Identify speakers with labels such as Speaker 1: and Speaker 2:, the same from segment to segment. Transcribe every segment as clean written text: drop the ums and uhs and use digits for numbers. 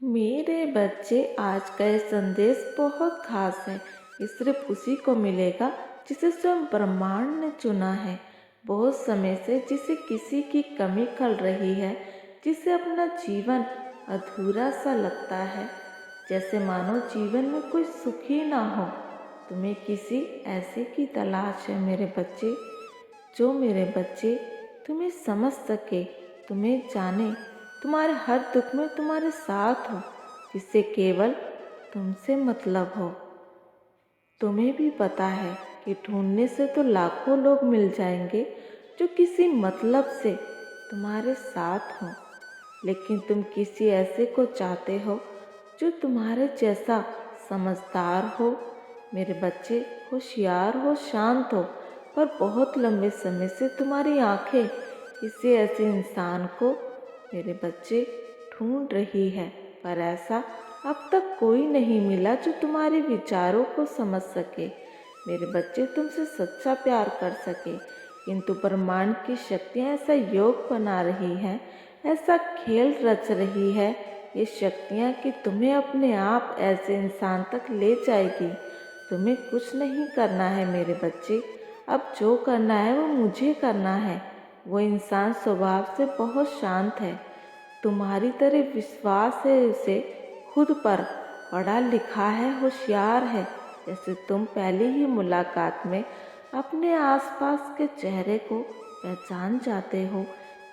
Speaker 1: मेरे बच्चे, आज का ये संदेश बहुत खास है। ये सिर्फ उसी को मिलेगा जिसे स्वयं ब्रह्मांड ने चुना है। बहुत समय से जिसे किसी की कमी खल रही है, जिसे अपना जीवन अधूरा सा लगता है, जैसे मानो जीवन में कोई सुख ही ना हो। तुम्हें किसी ऐसे की तलाश है मेरे बच्चे, जो मेरे बच्चे तुम्हें समझ सके, तुम्हें जाने, तुम्हारे हर दुख में तुम्हारे साथ हो, जिससे केवल तुमसे मतलब हो। तुम्हें भी पता है कि ढूंढने से तो लाखों लोग मिल जाएंगे जो किसी मतलब से तुम्हारे साथ हो, लेकिन तुम किसी ऐसे को चाहते हो जो तुम्हारे जैसा समझदार हो मेरे बच्चे, होशियार हो, शांत हो। पर बहुत लंबे समय से तुम्हारी आंखें किसी ऐसे इंसान को मेरे बच्चे ढूंढ रही है, पर ऐसा अब तक कोई नहीं मिला जो तुम्हारे विचारों को समझ सके मेरे बच्चे, तुमसे सच्चा प्यार कर सके। किंतु ब्रह्मांड की शक्तियाँ ऐसा योग बना रही हैं, ऐसा खेल रच रही है ये शक्तियाँ कि तुम्हें अपने आप ऐसे इंसान तक ले जाएगी। तुम्हें कुछ नहीं करना है मेरे बच्चे, अब जो करना है वो मुझे करना है। वो इंसान स्वभाव से बहुत शांत है, तुम्हारी तरह विश्वास है उसे खुद पर, पढ़ा लिखा है, होशियार है। जैसे तुम पहली ही मुलाकात में अपने आसपास के चेहरे को पहचान जाते हो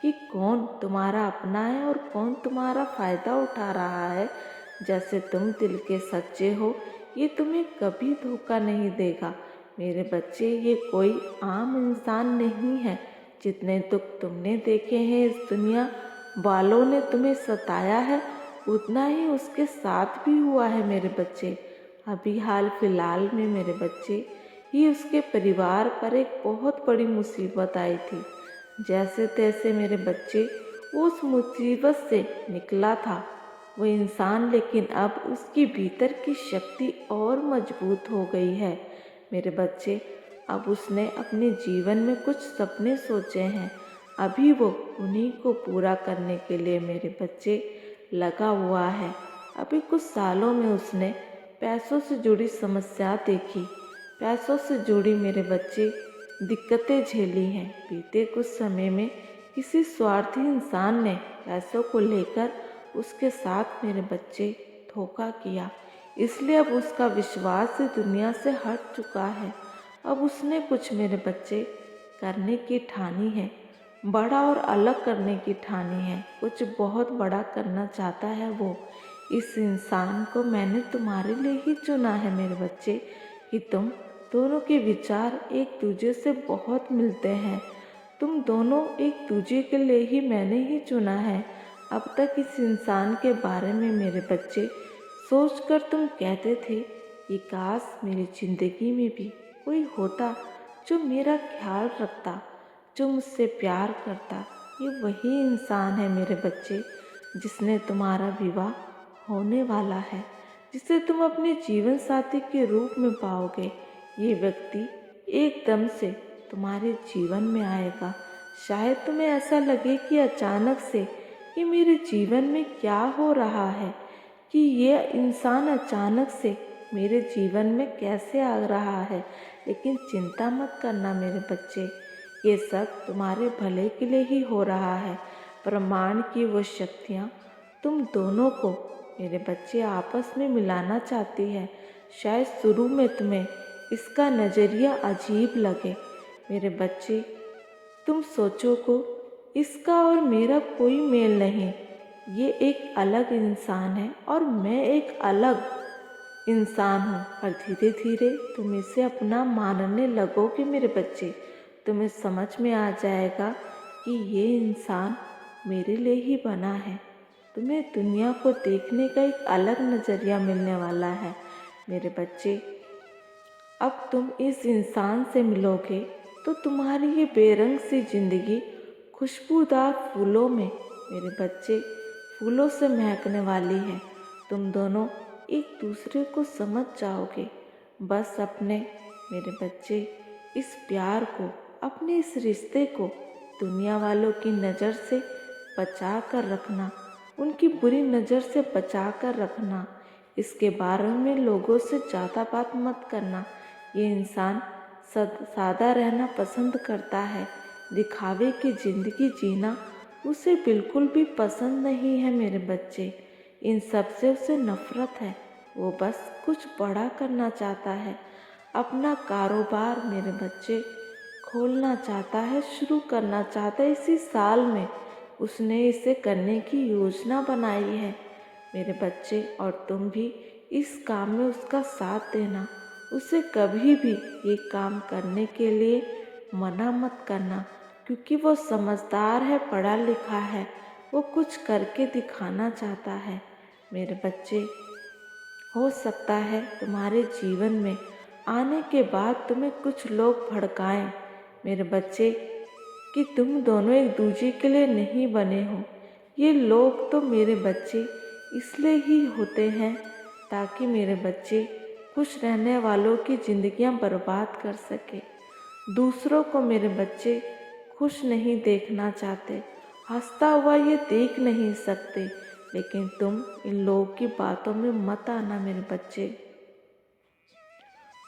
Speaker 1: कि कौन तुम्हारा अपना है और कौन तुम्हारा फ़ायदा उठा रहा है। जैसे तुम दिल के सच्चे हो, ये तुम्हें कभी धोखा नहीं देगा मेरे बच्चे। ये कोई आम इंसान नहीं है। जितने दुख तुमने देखे हैं इस दुनिया वालों ने तुम्हें सताया है, उतना ही उसके साथ भी हुआ है मेरे बच्चे। अभी हाल फिलहाल में मेरे बच्चे ही उसके परिवार पर एक बहुत बड़ी मुसीबत आई थी। जैसे तैसे मेरे बच्चे वो उस मुसीबत से निकला था वो इंसान, लेकिन अब उसकी भीतर की शक्ति और मजबूत हो गई है मेरे बच्चे। अब उसने अपने जीवन में कुछ सपने सोचे हैं, अभी वो उन्हीं को पूरा करने के लिए मेरे बच्चे लगा हुआ है। अभी कुछ सालों में उसने पैसों से जुड़ी समस्या देखी, पैसों से जुड़ी मेरे बच्चे दिक्कतें झेली हैं। बीते कुछ समय में किसी स्वार्थी इंसान ने पैसों को लेकर उसके साथ मेरे बच्चे धोखा किया, इसलिए अब उसका विश्वास इस दुनिया से हट चुका है। अब उसने कुछ मेरे बच्चे करने की ठानी है, बड़ा और अलग करने की ठानी है। कुछ बहुत बड़ा करना चाहता है वो। इस इंसान को मैंने तुम्हारे लिए ही चुना है मेरे बच्चे, कि तुम दोनों के विचार एक दूसरे से बहुत मिलते हैं। तुम दोनों एक दूसरे के लिए ही मैंने ही चुना है। अब तक इस इंसान के बारे में मेरे बच्चे सोचकर तुम कहते थे कि काश मेरी जिंदगी में भी कोई होता जो मेरा ख्याल रखता, जो मुझसे प्यार करता। ये वही इंसान है मेरे बच्चे जिसने तुम्हारा विवाह होने वाला है, जिसे तुम अपने जीवन साथी के रूप में पाओगे। ये व्यक्ति एकदम से तुम्हारे जीवन में आएगा। शायद तुम्हें ऐसा लगे कि अचानक से ये मेरे जीवन में क्या हो रहा है, कि ये इंसान अचानक से मेरे जीवन में कैसे आ रहा है। लेकिन चिंता मत करना मेरे बच्चे, ये सब तुम्हारे भले के लिए ही हो रहा है। ब्रह्मांड की वो शक्तियाँ तुम दोनों को मेरे बच्चे आपस में मिलाना चाहती है। शायद शुरू में तुम्हें इसका नज़रिया अजीब लगे मेरे बच्चे, तुम सोचो को इसका और मेरा कोई मेल नहीं, ये एक अलग इंसान है और मैं एक अलग इंसान हूँ। पर धीरे धीरे तुम इसे अपना मानने लगोगे मेरे बच्चे। तुम्हें समझ में आ जाएगा कि ये इंसान मेरे लिए ही बना है। तुम्हें दुनिया को देखने का एक अलग नज़रिया मिलने वाला है मेरे बच्चे। अब तुम इस इंसान से मिलोगे तो तुम्हारी ये बेरंग सी जिंदगी खुशबूदार फूलों में मेरे बच्चे, फूलों से महकने वाली है। तुम दोनों एक दूसरे को समझ जाओगे। बस अपने मेरे बच्चे इस प्यार को, अपने इस रिश्ते को दुनिया वालों की नज़र से बचा कर रखना। उनकी बुरी नज़र से बचा कर रखना। इसके बारे में लोगों से ज़्यादा बात मत करना। ये इंसान सादा रहना पसंद करता है। दिखावे की ज़िंदगी जीना उसे बिल्कुल भी पसंद नहीं है मेरे बच्चे। इन सब से उसे नफ़रत है। वो बस कुछ बड़ा करना चाहता है। अपना कारोबार मेरे बच्चे खोलना चाहता है, शुरू करना चाहता है इसी साल में। उसने इसे करने की योजना बनाई है मेरे बच्चे, और तुम भी इस काम में उसका साथ देना। उसे कभी भी ये काम करने के लिए मना मत करना, क्योंकि वो समझदार है, पढ़ा लिखा है, वो कुछ करके दिखाना चाहता है मेरे बच्चे। हो सकता है तुम्हारे जीवन में आने के बाद तुम्हें कुछ लोग भड़काएं मेरे बच्चे, कि तुम दोनों एक दूसरे के लिए नहीं बने हो। ये लोग तो मेरे बच्चे इसलिए ही होते हैं ताकि मेरे बच्चे खुश रहने वालों की ज़िंदगियां बर्बाद कर सके। दूसरों को मेरे बच्चे खुश नहीं देखना चाहते, हंसता हुआ ये देख नहीं सकते। लेकिन तुम इन लोगों की बातों में मत आना मेरे बच्चे।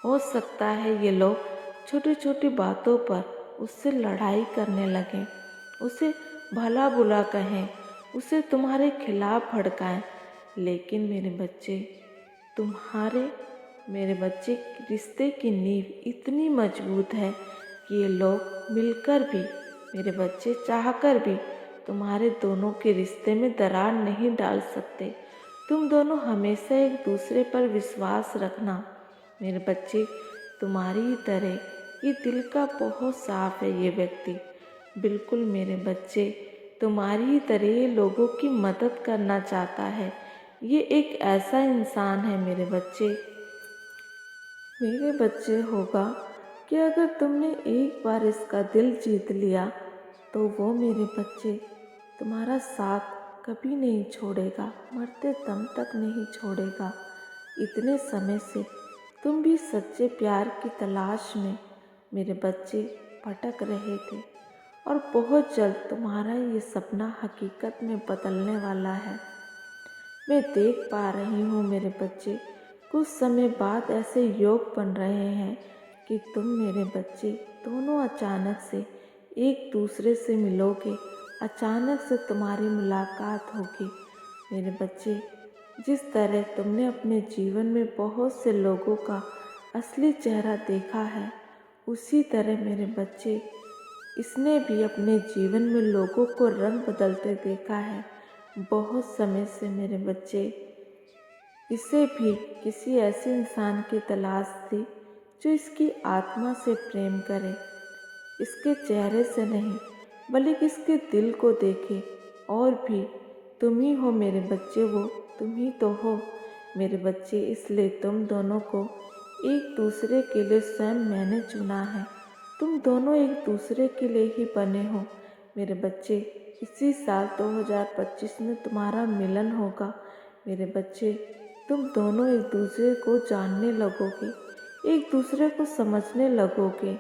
Speaker 1: हो सकता है ये लोग छोटी छोटी बातों पर उससे लड़ाई करने लगें, उसे भला बुरा कहें, उसे तुम्हारे खिलाफ भड़काएं। लेकिन मेरे बच्चे रिश्ते की नींव इतनी मजबूत है कि ये लोग मिलकर भी, मेरे बच्चे चाहकर भी तुम्हारे दोनों के रिश्ते में दरार नहीं डाल सकते। तुम दोनों हमेशा एक दूसरे पर विश्वास रखना मेरे बच्चे। तुम्हारी ही तरह ये दिल का बहुत साफ है ये व्यक्ति, बिल्कुल मेरे बच्चे तुम्हारी ही तरह ये लोगों की मदद करना चाहता है। ये एक ऐसा इंसान है मेरे बच्चे होगा कि अगर तुमने एक बार इसका दिल जीत लिया तो वो मेरे बच्चे तुम्हारा साथ कभी नहीं छोड़ेगा, मरते दम तक नहीं छोड़ेगा। इतने समय से तुम भी सच्चे प्यार की तलाश में मेरे बच्चे भटक रहे थे, और बहुत जल्द तुम्हारा ये सपना हकीकत में बदलने वाला है। मैं देख पा रही हूँ मेरे बच्चे, कुछ समय बाद ऐसे योग बन रहे हैं कि तुम मेरे बच्चे दोनों अचानक से एक दूसरे से मिलोगे, अचानक से तुम्हारी मुलाकात होगी मेरे बच्चे। जिस तरह तुमने अपने जीवन में बहुत से लोगों का असली चेहरा देखा है, उसी तरह मेरे बच्चे इसने भी अपने जीवन में लोगों को रंग बदलते देखा है बहुत समय से मेरे बच्चे। इसे भी किसी ऐसे इंसान की तलाश थी जो इसकी आत्मा से प्रेम करे, इसके चेहरे से नहीं बल्कि इसके दिल को देखे। और भी तुम ही हो मेरे बच्चे, वो तुम ही तो हो मेरे बच्चे। इसलिए तुम दोनों को एक दूसरे के लिए स्वयं मैंने चुना है। तुम दोनों एक दूसरे के लिए ही बने हो मेरे बच्चे। इसी साल 2025 में तुम्हारा मिलन होगा मेरे बच्चे। तुम दोनों एक दूसरे को जानने लगोगे, एक दूसरे को समझने लगोगे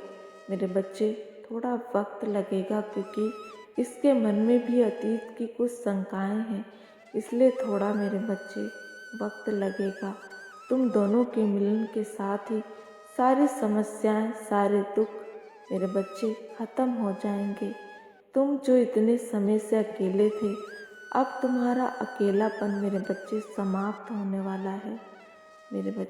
Speaker 1: मेरे बच्चे। थोड़ा वक्त लगेगा क्योंकि इसके मन में भी अतीत की कुछ शंकाएं हैं, इसलिए थोड़ा मेरे बच्चे वक्त लगेगा। तुम दोनों के मिलन के साथ ही सारी समस्याएं, सारे दुख मेरे बच्चे ख़त्म हो जाएंगे। तुम जो इतने समय से अकेले थे, अब तुम्हारा अकेलापन मेरे बच्चे समाप्त होने वाला है मेरे बच्चे।